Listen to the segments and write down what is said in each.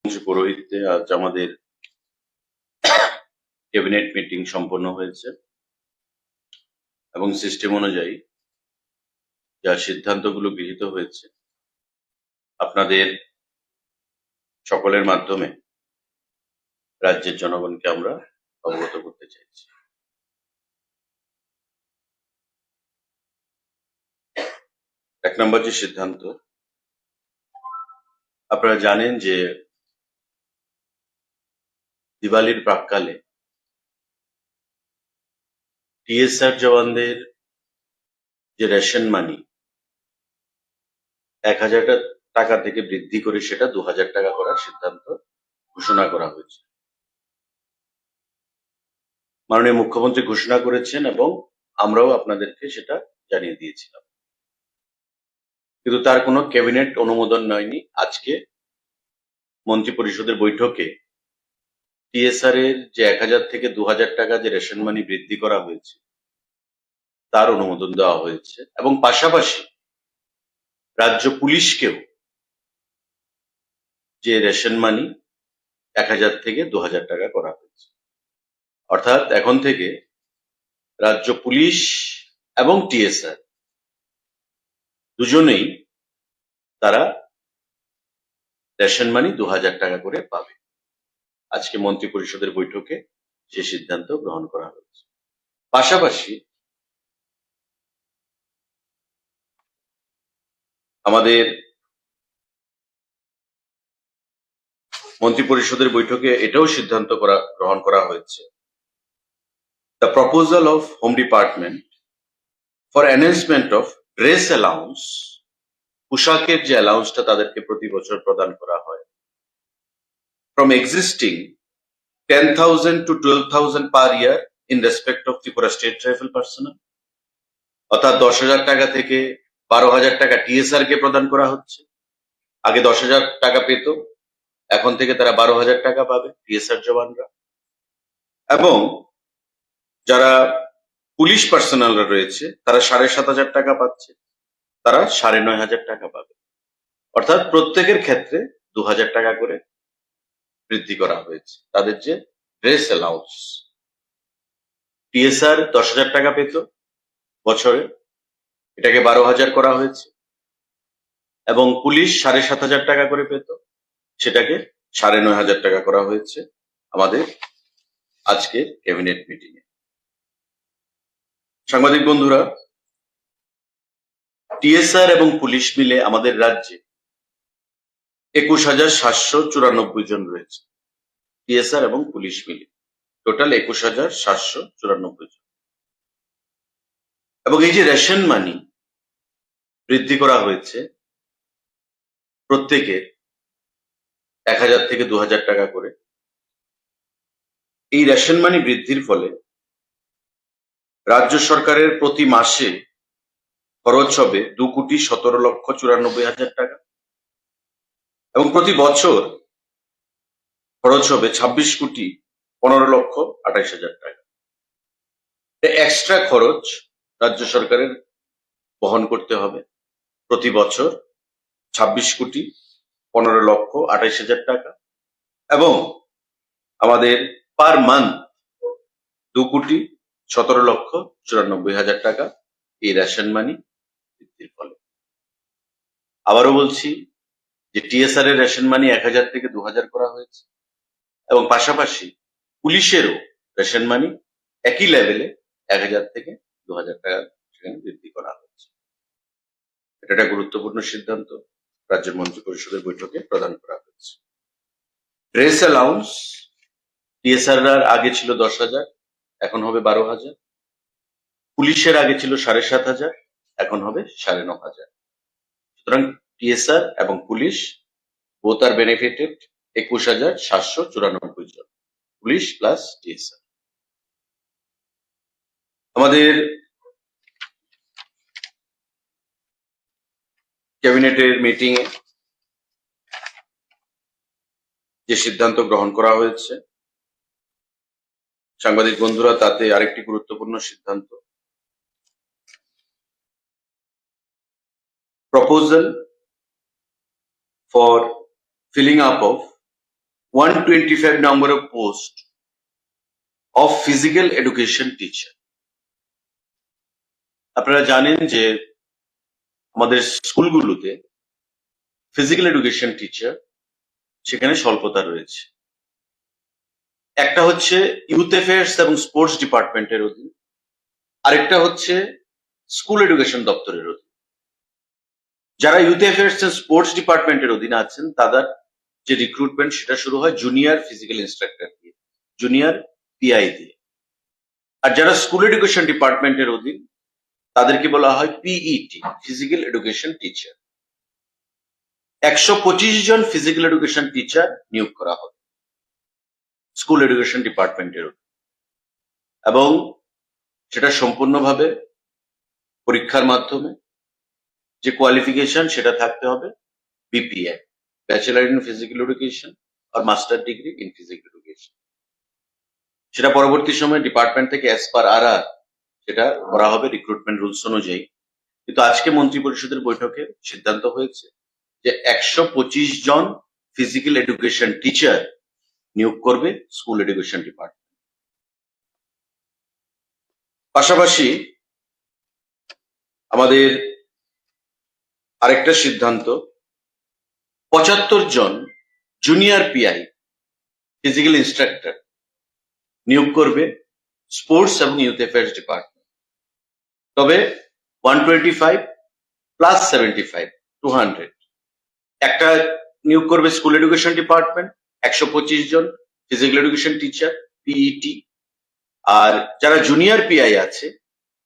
পৌরোহিত্যে আজ আমাদের cabinet meeting সম্পন্ন হয়েছে এবং সিস্টেম অনুযায়ী যা সিদ্ধান্তগুলো গৃহীত হয়েছে আপনাদের সকলের মাধ্যমে রাজ্যের জনগণকে আমরা অবগত করতে চাইছি। এক নম্বর যে সিদ্ধান্ত, আপনারা জানেন যে দিওয়ালির প্রাক্কালে টিএসআর জওয়ানদের যে রেশন মানি 1,000 টাকা থেকে বৃদ্ধি করে সেটা 2,000 টাকা করার সিদ্ধান্ত ঘোষণা করা হয়েছে। মাননীয় মুখ্যমন্ত্রী ঘোষণা করেছেন এবং আমরাও আপনাদেরকে সেটা জানিয়ে দিয়েছিলাম, কিন্তু তার কোনো ক্যাবিনেট অনুমোদন নেয়নি। আজকে মন্ত্রী পরিষদের বৈঠকে টিএসআর এর যে 1,000 থেকে 2,000 টাকা যে রেশন মানি বৃদ্ধি করা হয়েছে তার অনুমোদন দেওয়া হয়েছে এবং পাশাপাশি রাজ্য পুলিশকেও যে রেশন মানি 1,000 থেকে 2,000 টাকা করা হয়েছে। অর্থাৎ এখন থেকে রাজ্য পুলিশ এবং টিএসআর দুজনেই তারা রেশন মানি 2,000 টাকা করে পাবে। আজকে মন্ত্রী পরিষদের বৈঠকে সে সিদ্ধান্ত গ্রহণ করা হয়েছে। পাশাপাশি আমাদের মন্ত্রী পরিষদের বৈঠকে এটাও সিদ্ধান্ত গ্রহণ করা হয়েছে, the proposal of home department for enhancement of dress allowance, পোশাকের যে অ্যালাউন্সটা তাদেরকে প্রতি বছর প্রদান করা হয়, from existing 10,000 to 12,000 per year in respect of Tripura State Rifle personnel, অর্থাৎ 10,000 টাকা থেকে 12,000 টাকা টিএসআর কে প্রদান করা হচ্ছে। আগে 10,000 টাকা পেত, এখন থেকে তারা 12,000 টাকা পাবে টিএসআর জওয়ানরা। এবং যারা পুলিশ পার্সোনালরা রয়েছে তারা 7,500 টাকা পাচ্ছে, তারা 9,500 টাকা পাবে। অর্থাৎ প্রত্যেকের ক্ষেত্রে 2,000 টাকা করে বৃদ্ধি করা হয়েছে তাদের যে ড্রেস অ্যালাউন্স। টিএসআর 10,000 টাকা পেত বছরে, এটাকে 12,000 করা হয়েছে এবং পুলিশ 7,500 টাকা করে পেত, সেটাকে 9,500 টাকা করা হয়েছে আমাদের আজকের ক্যাবিনেট মিটিং এ। সাংবাদিক বন্ধুরা, টিএসআর এবং পুলিশ মিলে আমাদের রাজ্যে 21,794 জন রয়েছে। টিএসআর এবং পুলিশ মিলে টোটাল 21,794 জন। এবং এই যে রেশন মানি বৃদ্ধি করা হয়েছে প্রত্যেকের 1,000 থেকে 2,000 টাকা করে, এই রেশন মানি বৃদ্ধির ফলে রাজ্য সরকারের প্রতি মাসে খরচ হবে 2,17,94,000 টাকা এবং প্রতি বছর খরচ হবে 26,15,28,000 টাকা। এক্সট্রা খরচ রাজ্য সরকারের বহন করতে হবে প্রতি বছর 26,15,28,000 টাকা এবং আমাদের পার মান্থ 2,17,94,000 টাকা এই রেশন মানি বৃদ্ধির ফলে। আবারও বলছি যে টিএসআর এর রেশন মানি 1,000 থেকে 2,000 করা হয়েছে এবং পাশাপাশি পুলিশেরও রেশন মানি একই লেভেলে 1,000 থেকে 2,000 টাকা সেখানে বৃদ্ধি করা হয়েছে। এটা একটা গুরুত্বপূর্ণ সিদ্ধান্ত রাজ্যের মন্ত্রী পরিষদের বৈঠকে প্রদান করা হয়েছে। ড্রেস অ্যালাউন্স টিএসআর আগে ছিল 10,000, এখন হবে 12,000। পুলিশের আগে ছিল 7,500, এখন হবে 9,500। সুতরাং টিএসআর এবং পুলিশ বোথ আর বেনিফিটেড 21,794 জন, পুলিশ প্লাস টিএসআর। আমাদের ক্যাবিনেটের মিটিং এ যে সিদ্ধান্ত গ্রহণ করা হয়েছে সাংবাদিক বন্ধুরা, তাতে আরেকটি গুরুত্বপূর্ণ সিদ্ধান্ত, proposal for filling up of 125 number of post of physical education teacher. আপনারা জানেন যে আমাদের স্কুলগুলোতে ফিজিক্যাল এডুকেশন টিচার সেখানে স্বল্পতা রয়েছে। একটা হচ্ছে ইউথ অ্যাফেয়ার্স এবং স্পোর্টস ডিপার্টমেন্টের অধীন, আরেকটা হচ্ছে স্কুল এডুকেশন দপ্তরের অধীন। যারা ইউথ অ্যাফেয়ার্স এন্ড স্পোর্টস ডিপার্টমেন্টের অধীনে আছেন তাদের যে রিক্রুটমেন্ট সেটা শুরু হয় জুনিয়র ফিজিক্যাল ইনস্ট্রাক্টর দিয়ে, জুনিয়র পিআই দিয়ে। আর যারা স্কুল এডুকেশন ডিপার্টমেন্টের অধীন তাদেরকে বলা হয় পিইটি, ফিজিক্যাল এডুকেশন টিচার। 125 জন ফিজিক্যাল এডুকেশন টিচার নিয়োগ করা হবে স্কুল এডুকেশন ডিপার্টমেন্টের অধীন, এবং সেটা সম্পূর্ণভাবে পরীক্ষার মাধ্যমে। যে কোয়ালিফিকেশন সেটা থাকতে হবে BPA, bachelor in physical education আর master degree in physical education. সেটা পরবর্তী সময়ে ডিপার্টমেন্ট থেকে অ্যাজ পার আর সেটা করা হবে রিক্রুটমেন্ট রুলস অনুযায়ী। কিন্তু আজকে মন্ত্রী পরিষদের বৈঠকে সিদ্ধান্ত হয়েছে যে 125 জন ফিজিক্যাল এডুকেশন টিচার নিয়োগ করবে স্কুল এডুকেশন ডিপার্টমেন্ট। পাশাপাশি আমাদের আরেকটা সিদ্ধান্ত, 75 জন জুনিয়র পিআই ফিজিক্যাল ইনস্ট্রাক্টর নিয়োগ করবে স্পোর্টস এবং ইউথ অ্যাফেয়ার্স ডিপার্টমেন্ট। তবে 125 প্লাস 75, 200 একটা নিয়োগ করবে স্কুল এডুকেশন ডিপার্টমেন্ট, 125 জন ফিজিক্যাল এডুকেশন টিচার পিইটি। আর যারা জুনিয়র পিআই আছে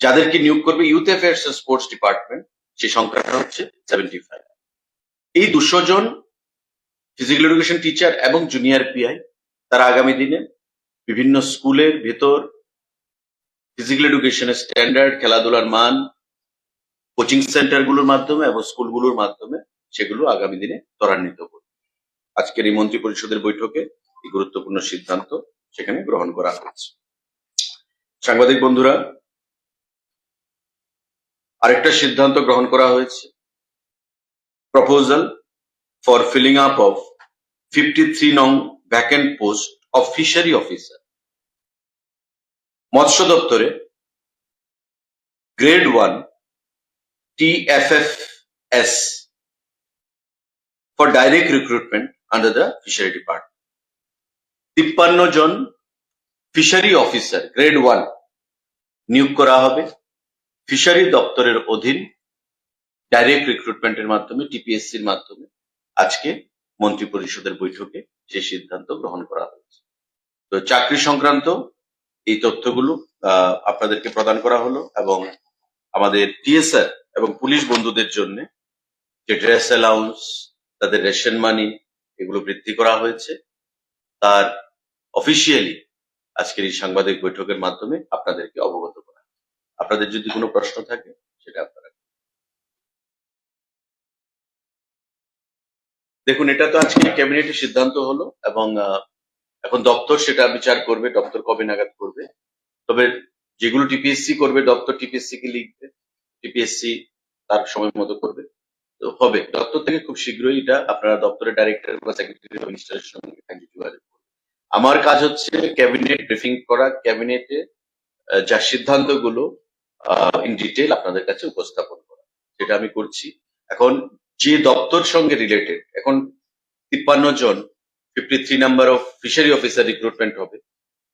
যাদেরকে নিয়োগ করবে youth affairs and sports department, সেই সংখ্যাটা হচ্ছে 75। এই 200 জন ফিজিক্যাল এডুকেশন টিচার এবং জুনিয়র পিআই তারা আগামী দিনে বিভিন্ন স্কুলের ভেতর ফিজিক্যাল এডুকেশনের স্ট্যান্ডার্ড, খেলাধুলার মান, কোচিং সেন্টারগুলোর মাধ্যমে এবং স্কুলগুলোর মাধ্যমে সেগুলো আগামী দিনে ত্বরান্বিত করবে। আজকের এই মন্ত্রী পরিষদের বৈঠকে এই গুরুত্বপূর্ণ সিদ্ধান্ত সেখানে গ্রহণ করা হয়েছে। সাংবাদিক বন্ধুরা, আরেকটা সিদ্ধান্ত গ্রহণ করা হয়েছে, proposal for filling up of 53 নং vacant post of fishery officer. মৎস্য দপ্তরে grade 1 TFFS for direct recruitment under the fishery department. 53 জন ফিশারি অফিসার গ্রেড 1 নিয়োগ করা হবে ফিশারি দপ্তরের অধীন ডাইরেক্ট রিক্রুটমেন্টের মাধ্যমে, টিপিএসসির মাধ্যমে। আজকে মন্ত্রী পরিষদের বৈঠকে সেই সিদ্ধান্ত গ্রহণ করা হয়েছে। তো চাকরি সংক্রান্ত এই তথ্যগুলো আপনাদেরকে প্রদান করা হলো, এবং আমাদের টিএসআর এবং পুলিশ বন্ধুদের জন্য যে ড্রেস অ্যালাউন্স, তাদের রেশন মানি, এগুলো বৃদ্ধি করা হয়েছে। তার অফিসিয়ালি আজকের এই সাংবাদিক বৈঠকের মাধ্যমে আপনাদেরকে অবগত করা। আপনাদের যদি কোনো প্রশ্ন থাকে সেটা আপনারা দেখুন। এটা তো আজকে ক্যাবিনেটের সিদ্ধান্ত হলো, এবং এখন দপ্তর সেটা বিচার করবে, দপ্তর কবে নাগাদ করবে। তবে যেগুলো টিপিএসসি করবে দপ্তর টিপিএসসি কে লিখবে, টিপিএসসি তার সময় মতো করবে। তো হবে দপ্তর থেকে খুব শীঘ্রই এটা আপনারা দপ্তরের ডাইরেক্টর বা সেক্রেটারি অফ মিনিস্টারের সঙ্গে যোগাযোগ করবেন। আমার কাজ হচ্ছে ক্যাবিনেট ব্রিফিং করা, ক্যাবিনেটে যা সিদ্ধান্তগুলো ইন ডিটেল আপনাদের কাছে উপস্থাপন করা, সেটা আমি করছি। এখন যে দপ্তর সঙ্গে রিলেটেড, এখন 53 জন 53 number of fishery officer recruitment হবে।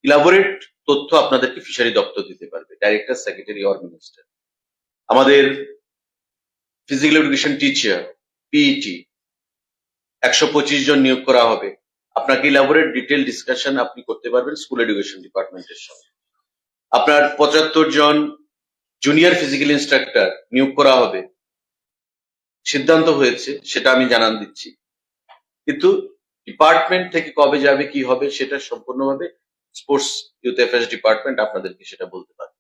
ইলাবোরেট তথ্য আপনাদেরকে ফিশারি দপ্তর দিতে পারবে, ডাইরেক্টর, সেক্রেটারি অর মিনিস্টার। আমাদের ফিজিক্যাল এডুকেশন টিচার পিইটি 125 জন নিয়োগ করা হবে। আপনাকে ইলাবোরেট ডিটেল ডিসকাশন আপনি করতে পারবেন স্কুল এডুকেশন ডিপার্টমেন্টের সঙ্গে। আপনার 75 জন জুনিয়র ফিজিক্যাল ইনস্ট্রাক্টর নিয়োগ করা হবে, সিদ্ধান্ত হয়েছে, সেটা আমি জানান দিচ্ছি। কিন্তু ডিপার্টমেন্ট থেকে কবে যাবে, কি হবে, সেটা সম্পূর্ণভাবে স্পোর্টস ইউথ অ্যাফেয়ার্স ডিপার্টমেন্ট আপনাদেরকে সেটা বলতে পারবে।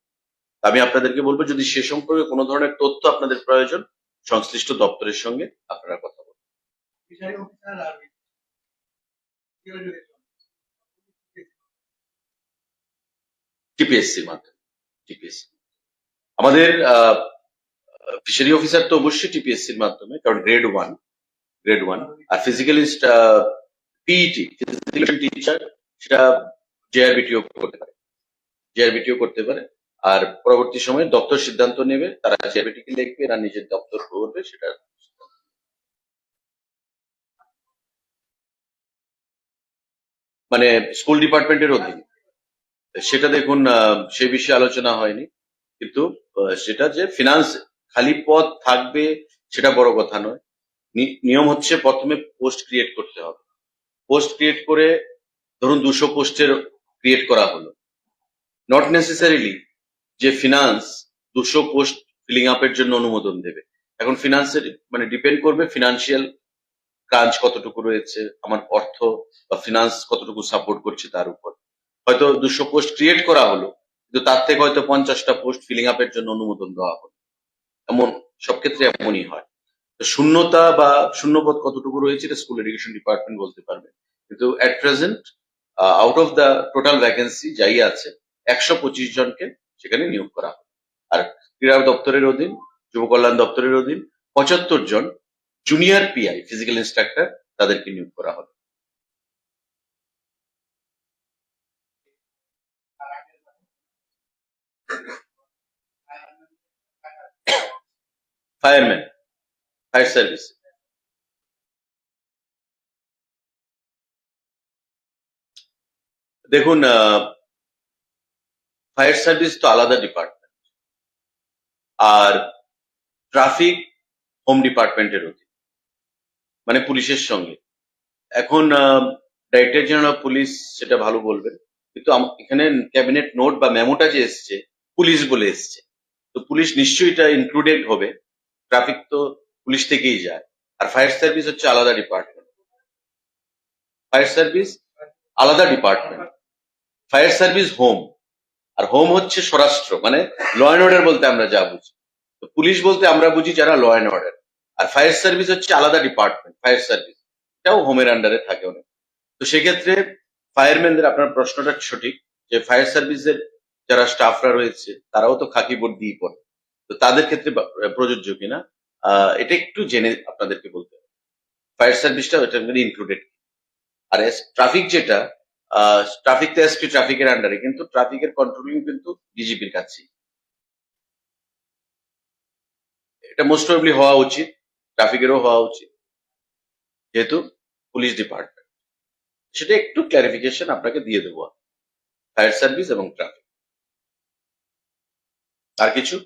আমি আপনাদেরকে বলবো, যদি সে সম্পর্কে কোনো ধরনের তথ্য আপনাদের প্রয়োজন, সংশ্লিষ্ট দপ্তরের সঙ্গে আপনারা কথা বলুন। টিপিএসসির মাধ্যমে, টিপিএসসি আমাদের ফিশারি অফিসার তো অবশ্যই টিপিএসসির মাধ্যমে, কারণ গ্রেড 1 আর ফিজিক্যাল পিইটি ফিজিক্যাল টিচার, সেটা জেআরবিটিও করতে পারে, জেআরবিটিও করতে পারে। আর পরবর্তী সময়ে দপ্তর সিদ্ধান্ত নেবে, তারা জেআরবিটি কে লিখবে না নিজের দপ্তর করবে, সেটা মানে স্কুল ডিপার্টমেন্টের অধীনে। সেটা দেখুন সে বিষয়ে আলোচনা হয়নি, কিন্তু সেটা যে ফিনান্স খালি পদ থাকবে সেটা বড় কথা নয়। নিয়ম হচ্ছে প্রথমে পোস্ট ক্রিয়েট করতে হবে। পোস্ট ক্রিয়েট করে ধরুন 200 পোস্টের ক্রিয়েট করা হলো, নট নেসেসারিলি যে ফিনান্স 200 পোস্ট ফিলিং আপের জন্য অনুমোদন দেবে। এখন ফিনান্সের মানে ডিপেন্ড করবে ফিনান্সিয়াল ক্রাঞ্চ কতটুকু রয়েছে, আমার অর্থ বা ফিনান্স কতটুকু সাপোর্ট করছে তার উপর। হয়তো 200 পোস্ট ক্রিয়েট করা হলো, কিন্তু তার থেকে হয়তো 50টা পোস্ট ফিলিং আপের জন্য অনুমোদন দেওয়া হলো। এমন সব ক্ষেত্রে এমনই হয়। তো শূন্যতা বা শূন্যপদ কতটুকু রয়েছে এটা স্কুল এডুকেশন ডিপার্টমেন্ট বলতে পারবে। কিন্তু at present out of the total vacancy যাই আছে 125 জনকে সেখানে নিয়োগ করা হবে। আর ক্রীড়া দপ্তরের অধীন, যুব কল্যাণ দপ্তরের অধীন 75 জন জুনিয়র পিআই ফিজিক্যাল ইনস্ট্রাক্টর তাদেরকে নিয়োগ করা হবে। ফায়ারম্যান, ফায়ার সার্ভিস, দেখুন ফায়ার সার্ভিস তো আলাদা ডিপার্টমেন্ট, আর ট্রাফিক হোম ডিপার্টমেন্টের অধীন, মানে পুলিশের সঙ্গে। এখন ডাইরেক্টর জেনারেল অফ পুলিশ সেটা ভালো বলবেন, কিন্তু এখানে ক্যাবিনেট নোট বা মেমোটা যে এসছে পুলিশ বলে এসছে, তো পুলিশ নিশ্চয়ই এটা ইনক্লুডেড হবে। ট্রাফিক তো পুলিশ থেকেই যায়, আর ফায়ার সার্ভিস হচ্ছে আলাদা ডিপার্টমেন্ট। ফায়ার সার্ভিস আলাদা ডিপার্টমেন্ট, ফায়ার সার্ভিস হোম, আর হোম হচ্ছে স্বরাষ্ট্র, মানে ল অ্যান্ড অর্ডার বলতে আমরা যা বুঝি। তো পুলিশ বলতে আমরা বুঝি যারা ল অ্যান্ড অর্ডার, আর ফায়ার সার্ভিস হচ্ছে আলাদা ডিপার্টমেন্ট। ফায়ার সার্ভিস এটাও হোমের আন্ডারে থাকে অনেক। তো সেক্ষেত্রে ফায়ারম্যানদের, আপনার প্রশ্নটা সঠিক, যে ফায়ার সার্ভিসের যারা স্টাফরা রয়েছে তারাও তো খাকি বর্দি পরে, তো তাদের ক্ষেত্রে প্রযোজ্য কিনা এটা একটু জেনে আপনাদেরকে বলতে হবে। ফায়ার সার্ভিসটা এটার মধ্যে ইনক্লুডেড। আর ট্রাফিক যেটা, ট্রাফিক তো এসপি ট্রাফিকের আন্ডারে, কিন্তু ট্রাফিকের কন্ট্রোলিং কিন্তু ডিজিপির কাছে। এটা মোস্ট প্রবাবলি হওয়া উচিত, ট্রাফিকেরও হওয়া উচিত, যেহেতু পুলিশ ডিপার্টমেন্ট। সেটা একটু ক্লারিফিকেশন আপনাকে দিয়ে দেবো, ফায়ার সার্ভিস এবং ট্রাফিক। আর কিছু?